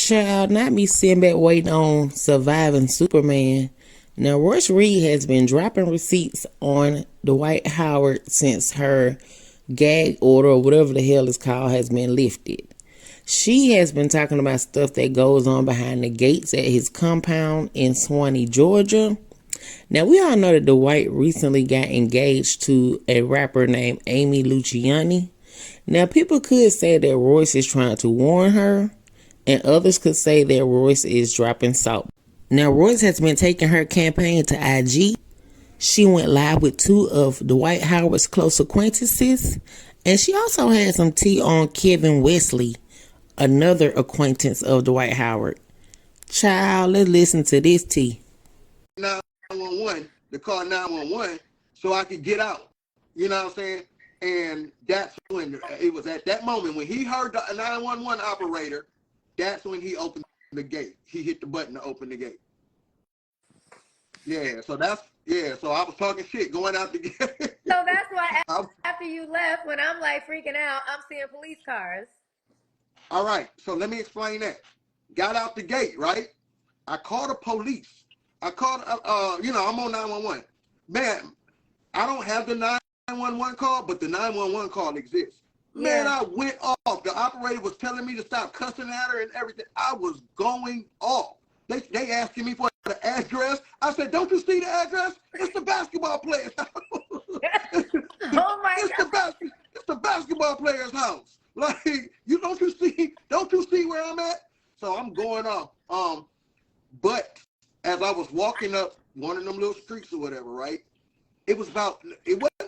Child, not me sitting back waiting on surviving Superman. Now, Royce Reed has been dropping receipts on Dwight Howard since her gag order, or whatever the hell it's called, has been lifted. She has been talking about stuff that goes on behind the gates at his compound in Swanee, Georgia. Now, we all know that Dwight recently got engaged to a rapper named Amy Luciani. Now, people could say that Royce is trying to warn her, and others could say that Royce is dropping salt. Now, Royce has been taking her campaign to IG. She went live with two of Dwight Howard's close acquaintances, and she also had some tea on Kevin Wesley, another acquaintance of Dwight Howard. Child, let's listen to this tea. 911 to call 911 so I could get out. You know what I'm saying? And that's when it was at that moment when he heard the 911 operator, that's when he opened the gate. He hit the button to open the gate. Yeah, so I was talking shit going out the gate. So that's why after you left, when I'm like freaking out, I'm seeing police cars. All right, so let me explain that. Got out the gate, right? I called the police. I called, I'm on 911. Man, I don't have the 911 call, but the 911 call exists. Man, yeah. I went off. The operator was telling me to stop cussing at her and everything. I was going off. They asking me for the address. I said, don't you see the address? It's the basketball player's house. Oh my God. It's the basketball player's house. Like, don't you see where I'm at? So I'm going off. But as I was walking up one of them little streets or whatever, right? It wasn't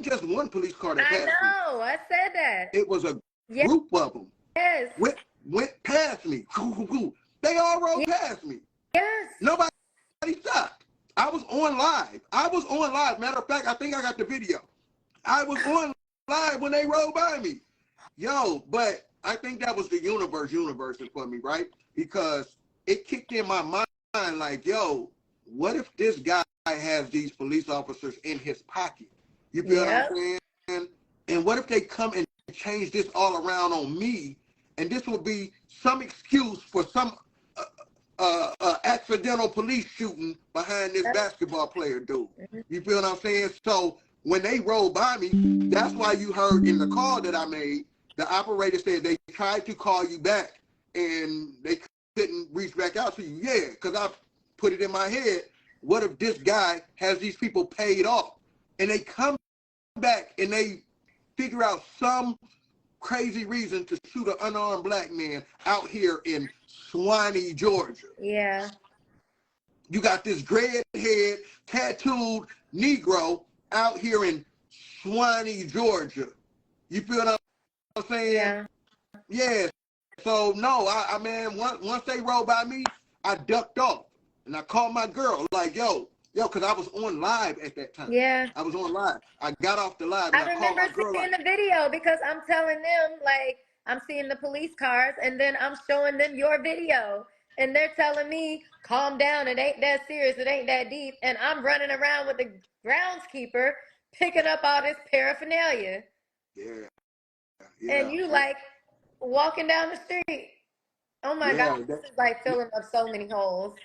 just one police car that passed me. I know, I said that. It was a group of them. Yes. Went past me. They all rode past me. Yes. Nobody stopped. I was on live. Matter of fact, I think I got the video. I was on live when they rode by me. Yo, but I think that was the universe for me, right? Because it kicked in my mind like, yo, what if this guy has these police officers in his pocket? You feel what I'm saying? And what if they come and change this all around on me? And this will be some excuse for some accidental police shooting behind this basketball player dude. You feel what I'm saying? So when they rolled by me, that's why you heard in the call that I made, the operator said they tried to call you back and they couldn't reach back out to you. Yeah, because I put it in my head, what if this guy has these people paid off and they come back and they figure out some crazy reason to shoot an unarmed black man out here in Swanee, Georgia. Yeah. You got this dreadhead, tattooed Negro out here in Swanee, Georgia. You feel what I'm saying? Yeah. Yeah. So no, I mean, once they rolled by me, I ducked off and I called my girl like, yo, because I was on live at that time. Yeah. I was on live. I got off the live. And I remember seeing the video because I'm telling them, like, I'm seeing the police cars and then I'm showing them your video. And they're telling me, calm down, it ain't that serious, it ain't that deep. And I'm running around with the groundskeeper picking up all this paraphernalia. Yeah. And you like walking down the street. Oh my God, this is like filling up so many holes.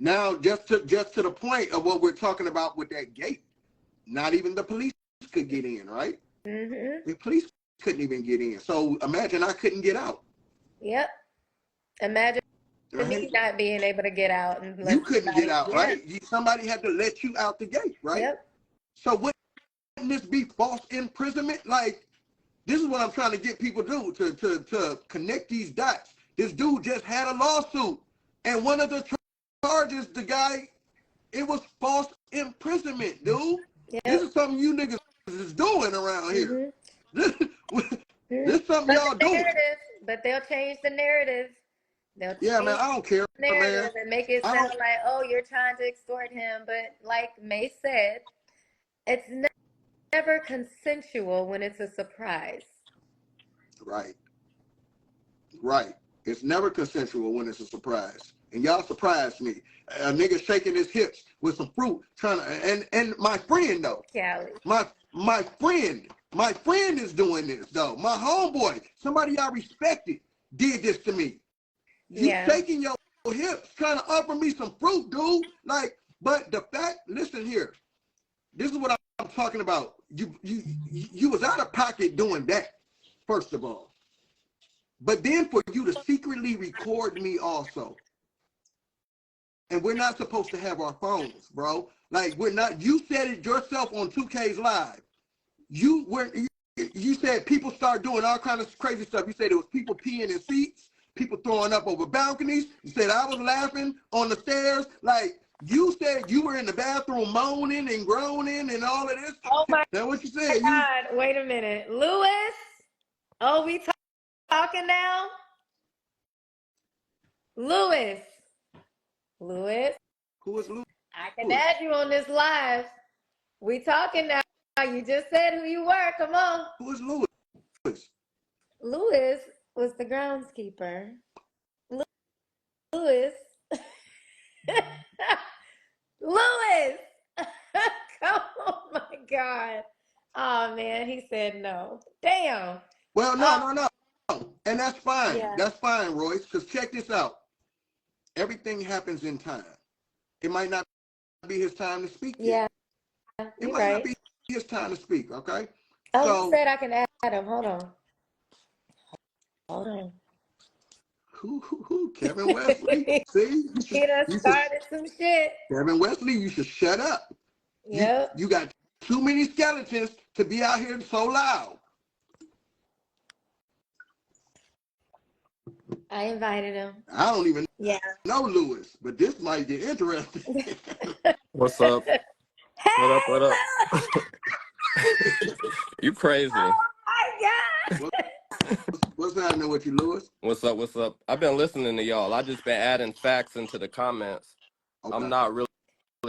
Now, just to the point of what we're talking about with that gate, not even the police could get in, right? Mm-hmm. The police couldn't even get in. So imagine I couldn't get out. Yep. Imagine me not being able to get out. And you couldn't get out, right? Somebody had to let you out the gate, right? Yep. So wouldn't this be false imprisonment? Like, this is what I'm trying to get people to do, to connect these dots. This dude just had a lawsuit, and one of the charges, the guy, it was false imprisonment, dude. Yep. This is something you niggas is doing around here. Mm-hmm. This is something y'all doing. But they'll change the narrative. Man, I don't care, man. And make it sound like, oh, you're trying to extort him. But like May said, it's never consensual when it's a surprise. Right. It's never consensual when it's a surprise. And y'all surprised me. A nigga shaking his hips with some fruit, trying to, and my friend though. Callie. My friend is doing this though. My homeboy, somebody I respected, did this to me. You shaking your hips, trying to offer me some fruit, dude. Like, but the fact, listen here. This is what I'm talking about. You was out of pocket doing that, first of all. But then for you to secretly record me also. And we're not supposed to have our phones, bro. Like, we're not. You said it yourself on 2K's Live. You said people start doing all kind of crazy stuff. You said it was people peeing in seats, people throwing up over balconies. You said I was laughing on the stairs. Like, you said you were in the bathroom moaning and groaning and all of this. Oh my That's what you said. God, wait a minute. Lewis? Oh, we talking now? Lewis. Who is Lewis? I can add you on this live. We talking now. You just said who you were. Come on. Who is Lewis? Lewis was the groundskeeper. Lewis. Lewis. Oh my God. Oh man, he said no. Damn. Well, no. And that's fine. Yeah. That's fine, Royce, because check this out. Everything happens in time. It might not be his time to speak yet. Yeah. It might not be his time to speak, okay? Oh, so, you said I can add him. Hold on. Who? Kevin Wesley? See? He done started some shit. Kevin Wesley, you should shut up. Yep. You got too many skeletons to be out here so loud. I invited him. I don't even know Lewis, but this might get interesting. What's up? Hey, What up? You crazy. Oh my God. What's happening with you, Lewis? What's up? I've been listening to y'all. I just been adding facts into the comments. Okay. I'm not really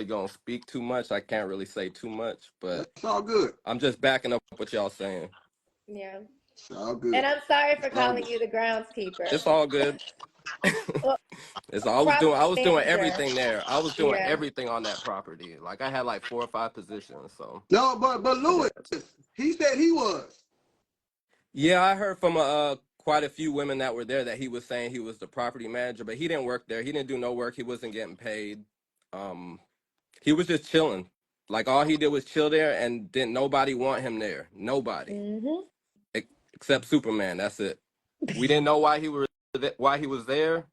gonna speak too much. I can't really say too much, but it's all good. I'm just backing up what y'all saying. Yeah. It's all good. And I'm sorry for calling you the groundskeeper. It's all good. Well, I was doing everything there. I was doing everything on that property. Like I had like 4 or 5 positions. So no, but Lewis, he said he was. Yeah, I heard from quite a few women that were there that he was saying he was the property manager, but he didn't work there. He didn't do no work. He wasn't getting paid. He was just chilling. Like all he did was chill there, and didn't nobody want him there. Nobody, except Superman. That's it. We didn't know why he was there,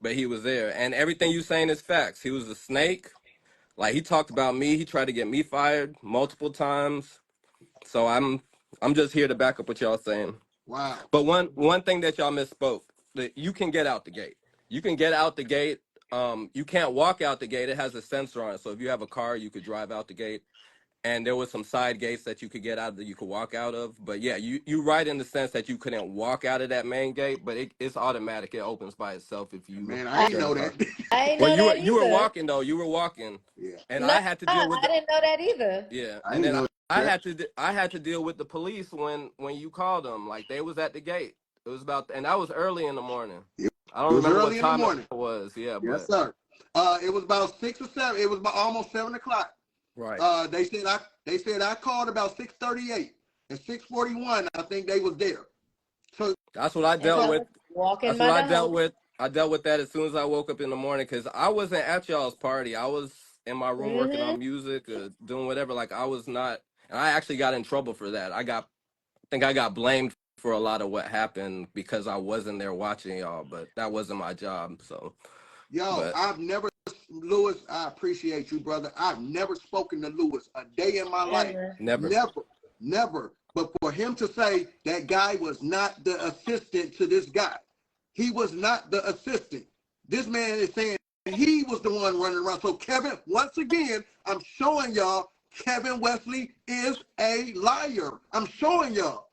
but he was there. And everything you saying is facts. He was a snake. Like he talked about me. He tried to get me fired multiple times. So I'm just here to back up what y'all saying. Wow. But one thing that y'all misspoke, that you can get out the gate. You can get out the gate. You can't walk out the gate. It has a sensor on it. So if you have a car, you could drive out the gate. And there was some side gates that you could get out of that you could walk out of. But yeah, you right in the sense that you couldn't walk out of that main gate, but it's automatic. It opens by itself if you. Man, I didn't know that. I didn't know that you were walking though. You were walking. Yeah. And I had to deal with. I didn't know that either. Yeah. And then I had to deal with the police when you called them. Like they was at the gate. It was and that was early in the morning. I don't remember what time it was. Yeah. Yes, sir. It was about 6 or 7. It was about almost 7 o'clock. Right. They said I called about 6:38 and 6:41. I think they was there. So that's what I dealt with. That's what I dealt with. I dealt with that as soon as I woke up in the morning because I wasn't at y'all's party. I was in my room working on music, doing whatever. Like I was not, and I actually got in trouble for that. I think I got blamed for a lot of what happened because I wasn't there watching y'all, but that wasn't my job. So, I've never. Lewis, I appreciate you, brother. I've never spoken to Lewis a day in my life. Never. But for him to say that guy was not the assistant to this guy, he was not the assistant. This man is saying he was the one running around. So Kevin, once again, I'm showing y'all Kevin Wesley is a liar. I'm showing y'all.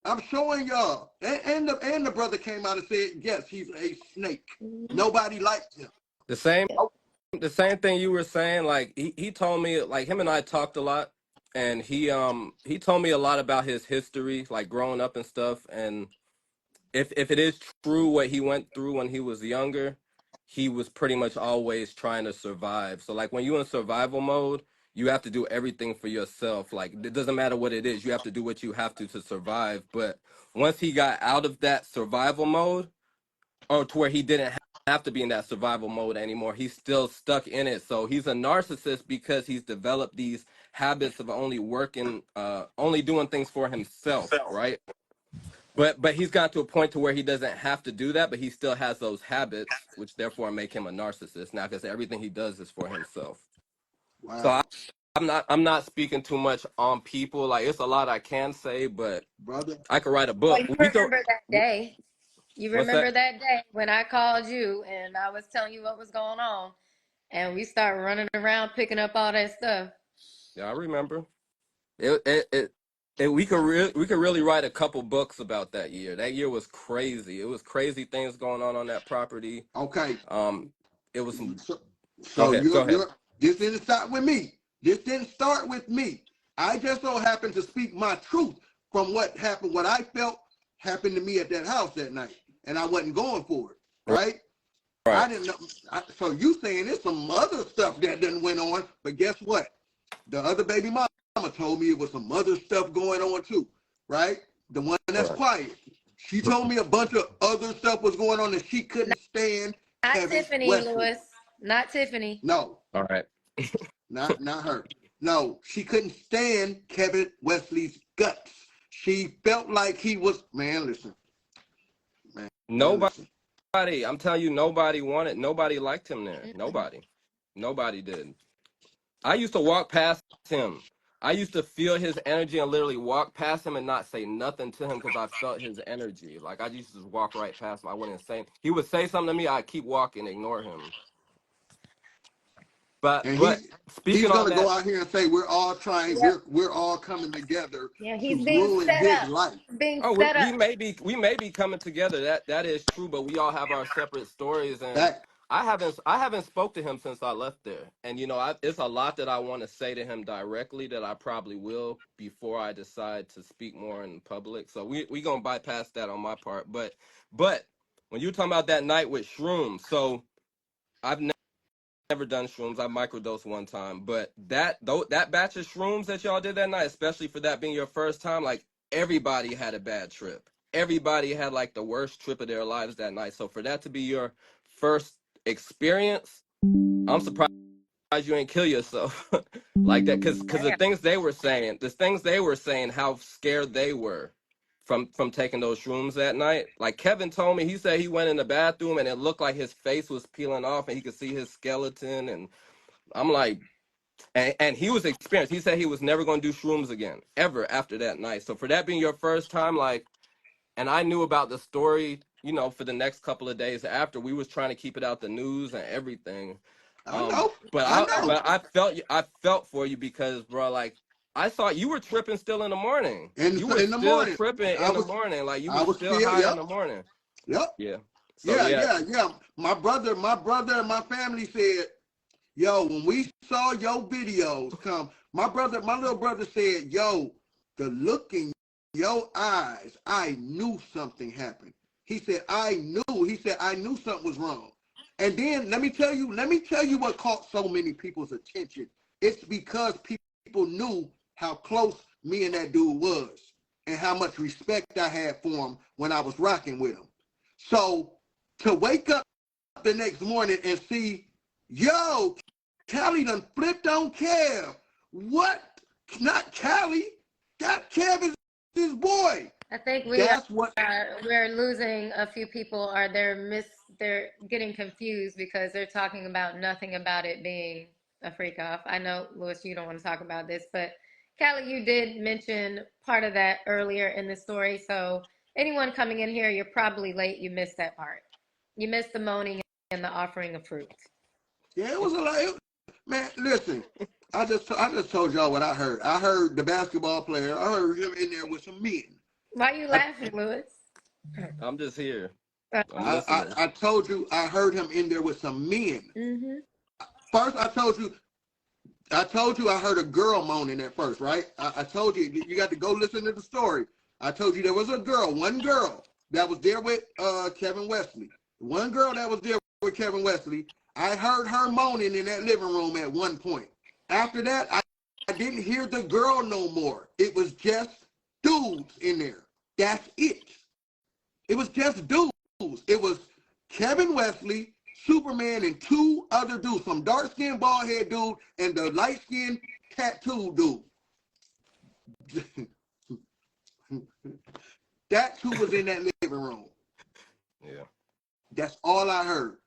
And the brother came out and said, yes, he's a snake. Nobody likes him. The same thing you were saying, like he told me, like him and I talked a lot, and he told me a lot about his history, like growing up and stuff. And if it is true what he went through when he was younger, he was pretty much always trying to survive. So like when you're in survival mode, you have to do everything for yourself. Like it doesn't matter what it is, you have to do what you have to survive. But once he got out of that survival mode, or to where he didn't have to be in that survival mode anymore, he's still stuck in it. So he's a narcissist because he's developed these habits of only doing things for himself, right? But he's got to a point to where he doesn't have to do that, but he still has those habits, which therefore make him a narcissist now, because everything he does is for himself. So Wow, I'm not speaking too much on people. Like it's a lot I can say, but brother. I could write a Well, book. you We could. remember that day. You What's remember that? that day when I called you and I was telling you what was going on, and we started running around picking up all that stuff. Yeah, I remember. We could really write a couple books about that year. That year was crazy. It was crazy things going on that property. Okay, It was some. so, Go so ahead. Go ahead. this didn't start with me. This didn't start with me. I just so happened to speak my truth from what happened, what I felt happened to me at that house that night, and I wasn't going for it, right? Right. I didn't know. So you saying there's some other stuff that done went on, but guess what? The other baby mama told me it was some other stuff going on too, right? The one that's Right. quiet. She told me a bunch of other stuff was going on that she couldn't stand Not Kevin Tiffany, Wesley. Lewis. Not Tiffany. No, All right. not her. No, she couldn't stand Kevin Wesley's guts. She felt like he was, man, listen. Man, Nobody. listen. I'm telling you, nobody liked him there. Nobody did. I used to walk past him. I used to feel his energy and literally walk past him and not say nothing to him because I felt his energy. Like I used to just walk right past him. I wouldn't say. He would say something to me. I'd keep walking, ignore him. And But he's speaking on gonna go that, out here and say we're all trying, Yep. we're all coming together Yeah, to he's being ruin set his up. life. He's being oh, set up. we may be coming together. That is true. But we all have our separate stories, and That I haven't spoke to him since I left there. And it's a lot that I want to say to him directly that I probably will before I decide to speak more in public. So we gonna bypass that on my part. But when you're talking about that night with shrooms, so I've never done shrooms. I microdosed one time, but that batch of shrooms that y'all did that night, especially for that being your first time, like everybody had a bad trip. Everybody had like the worst trip of their lives that night. So for that to be your first experience, I'm surprised you ain't kill yourself like that. Cause the things they were saying, how scared they were from taking those shrooms that night. Like Kevin told me, he said he went in the bathroom and it looked like his face was peeling off and he could see his skeleton. And I'm like, and he was experienced. He said he was never going to do shrooms again, ever after that night. So for that being your first time, like, and I knew about the story, for the next couple of days after. We was trying to keep it out the news and everything. I know, But I I know. but I felt for you because, bro, like I saw you were tripping still in the morning. You were In the still morning, tripping in the morning, like you I were was still still, high in yep, the morning. yep, Yeah. So yeah, yeah, yeah, yeah. My brother and my family said, yo, when we saw your videos come, my little brother said, yo, the look in your eyes, I knew something happened. He said, I knew something was wrong. And then let me tell you what caught so many people's attention. It's because people knew how close me and that dude was and how much respect I had for him when I was rocking with him. So to wake up the next morning and see, yo, Callie done flipped on Kev. What? Not Callie. That Kev is his boy. I think That's what. we're losing a few people. They're getting confused because they're talking about nothing about it being a freak off. I know, Lewis, you don't want to talk about this, but Callie, you did mention part of that earlier in the story. So anyone coming in here, you're probably late. You missed that part. You missed the moaning and the offering of fruit. Yeah, it was a lot. Man, listen. I just told y'all what I heard. I heard the basketball player. I heard him in there with some men. Why are you laughing, Lewis? I'm just here. I'm Uh, listening. I told you I heard him in there with some men. mm-hmm. First, I told you I heard a girl moaning at first, right? I told you got to go listen to the story. I told you there was one girl that was there with Kevin Wesley. One girl that was there with Kevin Wesley. I heard her moaning in that living room at one point. After that, didn't hear the girl no more. It was just dudes in there. That's it. It was just dudes. It was Kevin Wesley, Superman, and two other dudes. Some dark-skinned, bald-head dude and the light-skinned tattoo dude. That's who was in that living room. Yeah. That's all I heard.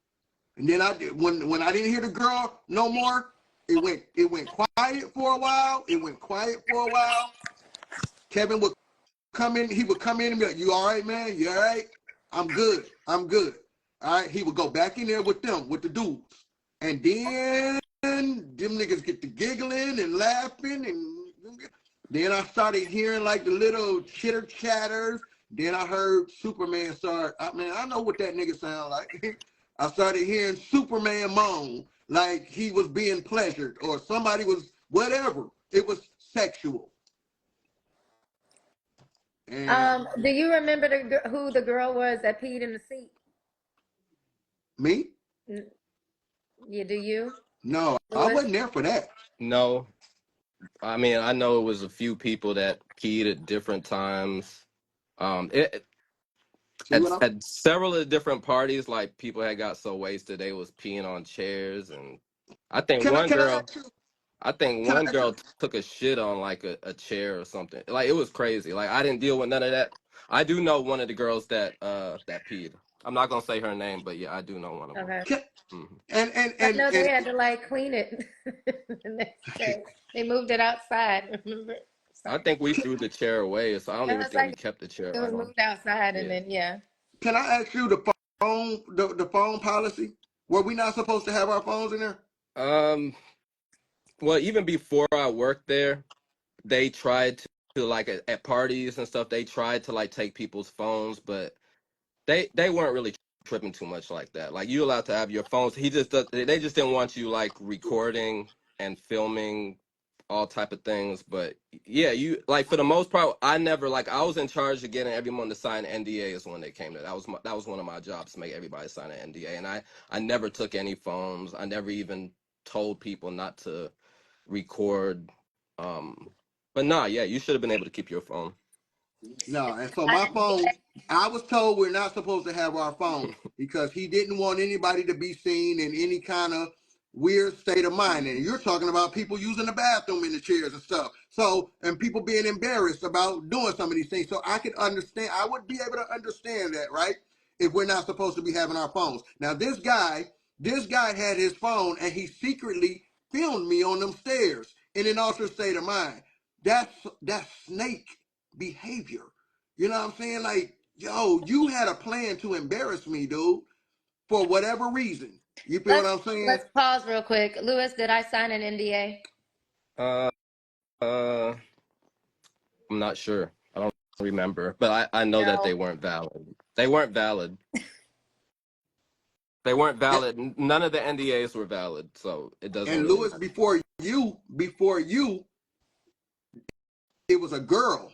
And then when I didn't hear the girl no more, it went quiet for a while. Kevin would come in, he would come in and be like, "You all right, man? You all right? I'm good. All right." He would go back in there with them, with the dudes. And then them niggas get to giggling and laughing. And then I started hearing like the little chitter chatters. Then I heard Superman start. I know what that nigga sound like. I started hearing Superman moan like he was being pleasured or somebody was whatever. It was sexual. And Do you remember who the girl was that peed in the seat? me? Yeah, do you? No, I wasn't there for that. No. I mean, I know it was a few people that peed at different times. At several of the different parties, like people had got so wasted they was peeing on chairs, and I think Can one I girl, ask you? I think Can I one ask girl you? took a shit on like a chair or something. Like it was crazy. Like I didn't deal with none of that. I do know one of the girls that peed. I'm not gonna say her name, but yeah, I do know one of them. Okay. Mm-hmm. I know they had to like clean it the next day. They moved it outside. Remember? I think we threw the chair away, so I don't It even was think we like kept the chair it at was home. moved outside, and Yeah. then yeah. Can I ask you the phone policy? Were we not supposed to have our phones in there? Well, even before I worked there, they tried to like at parties and stuff, they tried to like take people's phones, but they weren't really tripping too much like that. Like you allowed to have your phones. They just didn't want you like recording and filming all type of things. But yeah, you like for the most part, I never like I was in charge of getting everyone to sign NDAs when they came to that was one of my jobs to make everybody sign an NDA, and I never took any phones. I never even told people not to record. But nah, yeah, you should have been able to keep your phone. No, and so I, my phone, I was told we're not supposed to have our phones because he didn't want anybody to be seen in any kind of weird state of mind. And you're talking about people using the bathroom in the chairs and stuff. So, and people being embarrassed about doing some of these things. So I could understand, I would be able to understand that, right? If we're not supposed to be having our phones. Now, this guy had his phone and he secretly filmed me on them stairs in an altered state of mind. That's snake behavior. You know what I'm saying? Like, yo, you had a plan to embarrass me, dude, for whatever reason. You feel what I'm saying? let's pause real quick. Lewis, did I sign an NDA? Uh, uh, I'm not sure. I don't remember, but I know that No. they weren't valid. They weren't valid. They weren't valid. None of the NDAs were valid, so it doesn't And really Lewis, matter. before you, it was a girl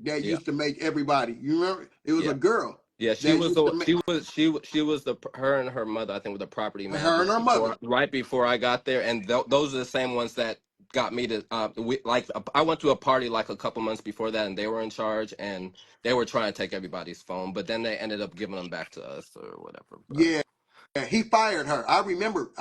that Yeah, used to make everybody. You remember? It was a yeah, girl yeah. She that was used to the make she was the her and her mother. I think were the property her and managers her mother. right before I got there, and those are the same ones that got me to I went to a party like a couple months before that, and they were in charge, and they were trying to take everybody's phone, but then they ended up giving them back to us or whatever. But Yeah, he fired her. I remember